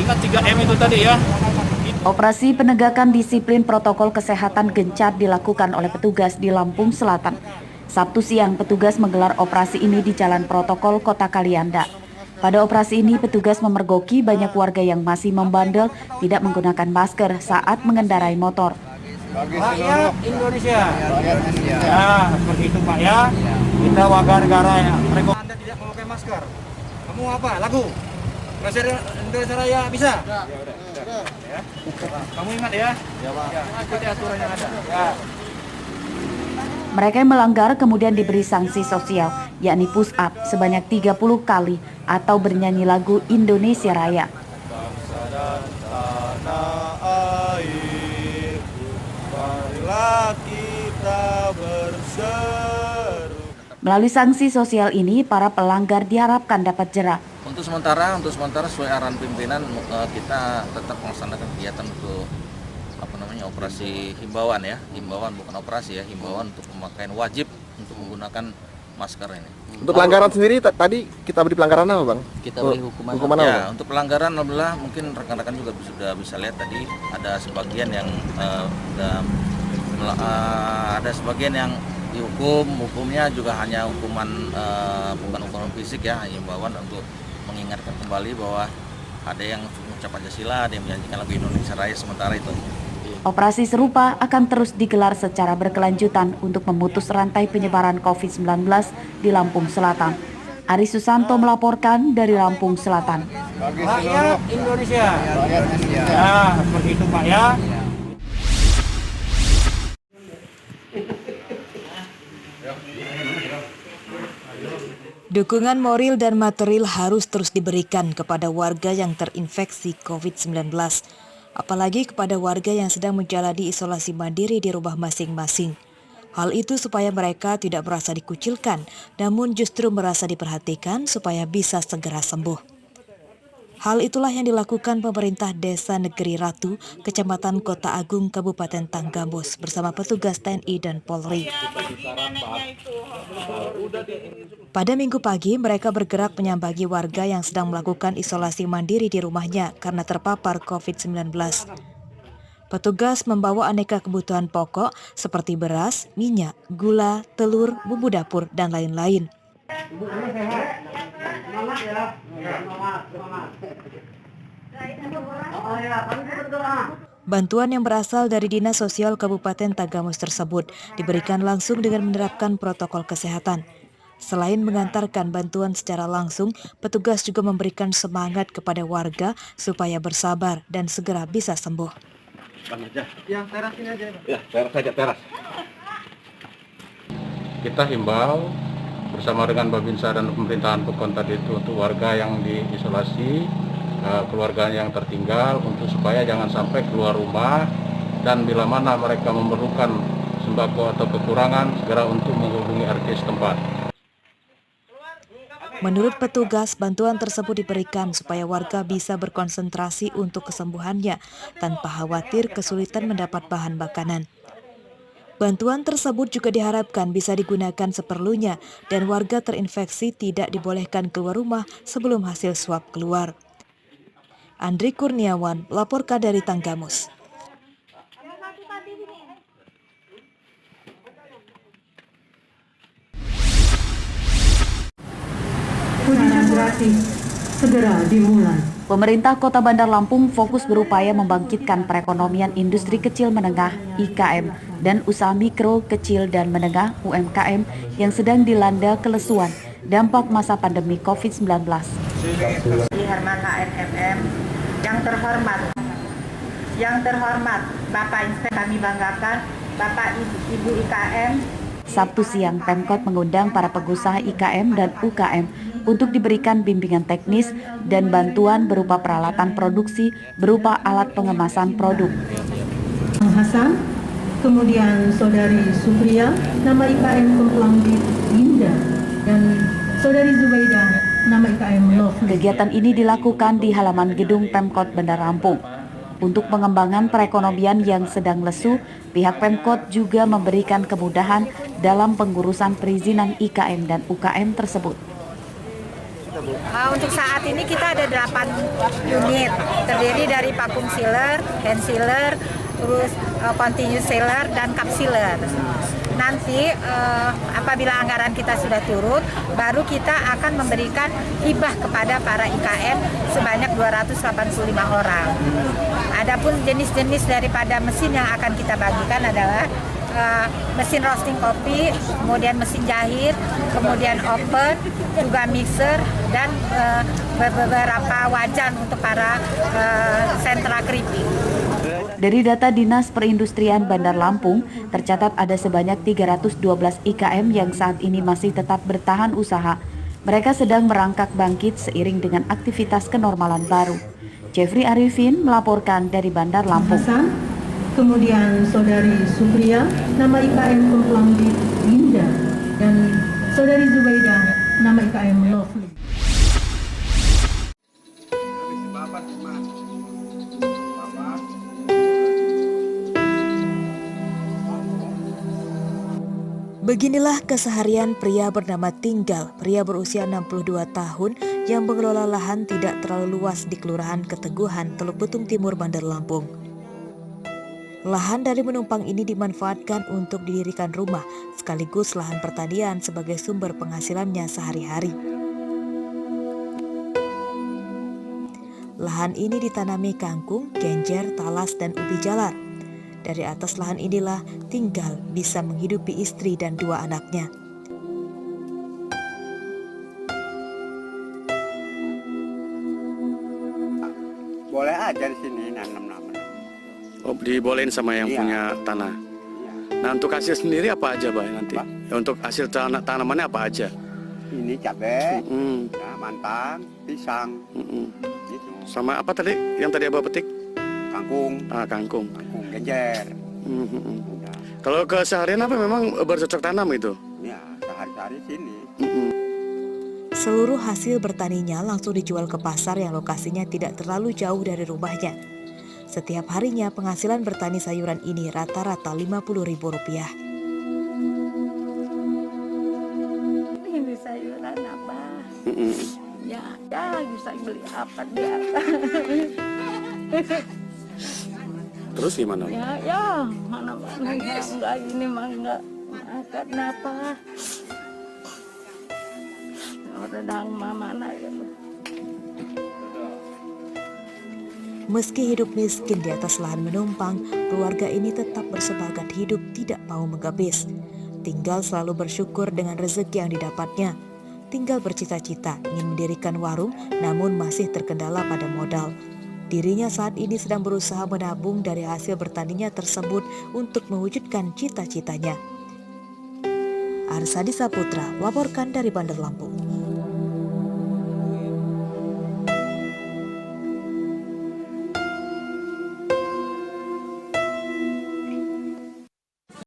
Ingat 3M itu tadi ya. Operasi penegakan disiplin protokol kesehatan gencar dilakukan oleh petugas di Lampung Selatan. Sabtu siang, petugas menggelar operasi ini di Jalan Protokol Kota Kalianda. Pada operasi ini, petugas memergoki banyak warga yang masih membandel tidak menggunakan masker saat mengendarai motor. Rakyat Indonesia. Ya, seperti itu Pak ya. Kita warga negara ya. Anda tidak memakai masker. Kamu apa? Lagu? Presiden Indonesia Raya bisa? Ya. Kamu ingat ya? Ya, Pak. Ikuti aturan yang ada. Ya. Mereka yang melanggar kemudian diberi sanksi sosial, yakni push up sebanyak 30 kali atau bernyanyi lagu Indonesia Raya. Bangsa dan tanah air, marilah kita berseru. Melalui sanksi sosial ini, para pelanggar diharapkan dapat jera. Untuk sementara sesuai arahan pimpinan kita tetap melaksanakan kegiatan untuk operasi himbauan ya, himbauan bukan operasi ya, himbauan untuk pemakaian wajib untuk menggunakan masker ini. Untuk pelanggaran sendiri tadi kita beri pelanggaran apa, Bang? Kita beri hukuman apa? Ya, untuk pelanggaran alhamdulillah mungkin rekan-rekan juga sudah bisa lihat tadi ada sebagian yang ada sebagian yang hukumnya juga hanya hukuman bukan hukuman fisik ya, himbauan untuk mengingatkan kembali bahwa ada yang mengucap Pancasila, ada yang menyanyikan lagu Indonesia Raya sementara itu. Operasi serupa akan terus digelar secara berkelanjutan untuk memutus rantai penyebaran COVID-19 di Lampung Selatan. Ari Susanto melaporkan dari Lampung Selatan. Rakyat Indonesia. Ya, seperti itu Pak ya. Dukungan moral dan material harus terus diberikan kepada warga yang terinfeksi COVID-19. Apalagi kepada warga yang sedang menjalani isolasi mandiri di rumah masing-masing. Hal itu supaya mereka tidak merasa dikucilkan, namun justru merasa diperhatikan supaya bisa segera sembuh. Hal itulah yang dilakukan pemerintah Desa Negeri Ratu, Kecamatan Kota Agung, Kabupaten Tanggamus bersama petugas TNI dan Polri. Pada Minggu pagi, mereka bergerak menyambangi warga yang sedang melakukan isolasi mandiri di rumahnya karena terpapar COVID-19. Petugas membawa aneka kebutuhan pokok seperti beras, minyak, gula, telur, bumbu dapur, dan lain-lain. Bantuan yang berasal dari Dinas Sosial Kabupaten Tanggamus tersebut diberikan langsung dengan menerapkan protokol kesehatan. Selain mengantarkan bantuan secara langsung, petugas juga memberikan semangat kepada warga supaya bersabar dan segera bisa sembuh. Yang teras ini aja. Ya, teras saja, teras. Kita himbau bersama dengan Babinsa dan pemerintahan Pekon tadi itu untuk warga yang diisolasi, keluarga yang tertinggal untuk supaya jangan sampai keluar rumah dan bila mana mereka memerlukan sembako atau kekurangan segera untuk menghubungi RT setempat. Menurut petugas, bantuan tersebut diberikan supaya warga bisa berkonsentrasi untuk kesembuhannya tanpa khawatir kesulitan mendapat bahan makanan. Bantuan tersebut juga diharapkan bisa digunakan seperlunya dan warga terinfeksi tidak dibolehkan keluar rumah sebelum hasil swab keluar. Andri Kurniawan melaporkan dari Tanggamus. Ujian gratis segera dimulai. Pemerintah Kota Bandar Lampung fokus berupaya membangkitkan perekonomian industri kecil menengah (IKM) dan usaha mikro, kecil, dan menengah (UMKM) yang sedang dilanda kelesuan dampak masa pandemi COVID-19. Herman HMM, yang terhormat Bapak Inspektur, kami banggakan Bapak Ibu IKM. Sabtu siang, Pemkot mengundang para pengusaha IKM dan UKM untuk diberikan bimbingan teknis dan bantuan berupa peralatan produksi berupa alat pengemasan produk. Hasan, kemudian Saudari Supriya, nama IKM Kemplang Indah, dan Saudari Zubaidah, nama IKM Love. Kegiatan ini dilakukan di halaman gedung Pemkot Bandar Lampung. Untuk pengembangan perekonomian yang sedang lesu, pihak Pemkot juga memberikan kemudahan dalam pengurusan perizinan IKM dan UKM tersebut. kita, Bu? Untuk saat ini kita ada 8 unit, terdiri dari vacuum sealer, hand sealer, terus continuous sealer, dan cup sealer. Nanti apabila anggaran kita sudah turun, baru kita akan memberikan hibah kepada para IKM sebanyak 285 orang. Adapun jenis-jenis daripada mesin yang akan kita bagikan adalah mesin roasting kopi, kemudian mesin jahit, kemudian oven, juga mixer, dan beberapa wajan untuk para sentra keripik. Dari data Dinas Perindustrian Bandar Lampung, tercatat ada sebanyak 312 IKM yang saat ini masih tetap bertahan usaha. Mereka sedang merangkak bangkit seiring dengan aktivitas kenormalan baru. Jeffrey Arifin melaporkan dari Bandar Lampung. Hasan, kemudian Saudari Supriya, nama IKM Kemplang Ginda, dan Saudari Zubaidah, nama IKM Lovely. Beginilah keseharian pria bernama Tinggal, pria berusia 62 tahun yang mengelola lahan tidak terlalu luas di Kelurahan Keteguhan, Teluk Betung Timur, Bandar Lampung. Lahan dari menumpang ini dimanfaatkan untuk didirikan rumah, sekaligus lahan pertanian sebagai sumber penghasilannya sehari-hari. Lahan ini ditanami kangkung, genjer, talas, dan ubi jalar. Dari atas lahan inilah Tinggal bisa menghidupi istri dan 2 anaknya. Boleh aja di sini nanam-nanam. Oh, dibolehin sama yang punya tanah. Nah, untuk hasil sendiri apa aja, Pak, nanti? Ya, untuk hasil tanamannya apa aja? Ini cabai, mantang, pisang, gitu. Sama apa tadi yang tadi Abah petik? Kangkung. Kangkung. Kangkung genjer. Kalau keseharian apa memang bercocok tanam itu? Ya, sehari-hari sini. Seluruh hasil bertaninya langsung dijual ke pasar yang lokasinya tidak terlalu jauh dari rumahnya. Setiap harinya penghasilan bertani sayuran ini rata-rata Rp50.000. Ini sayuran apa? Ya bisa beli apa dia. Terus gimana? Ya, mana-mana enggak ini mah enggak makan apa. Redang mana ya. Meski hidup miskin di atas lahan menumpang, keluarga ini tetap bersemangat hidup, tidak mau menggabis. Tinggal selalu bersyukur dengan rezeki yang didapatnya. Tinggal bercita-cita ingin mendirikan warung, namun masih terkendala pada modal. Dirinya saat ini sedang berusaha menabung dari hasil bertaninya tersebut untuk mewujudkan cita-citanya. Arsadi Saputra, laporkan dari Bandar Lampung.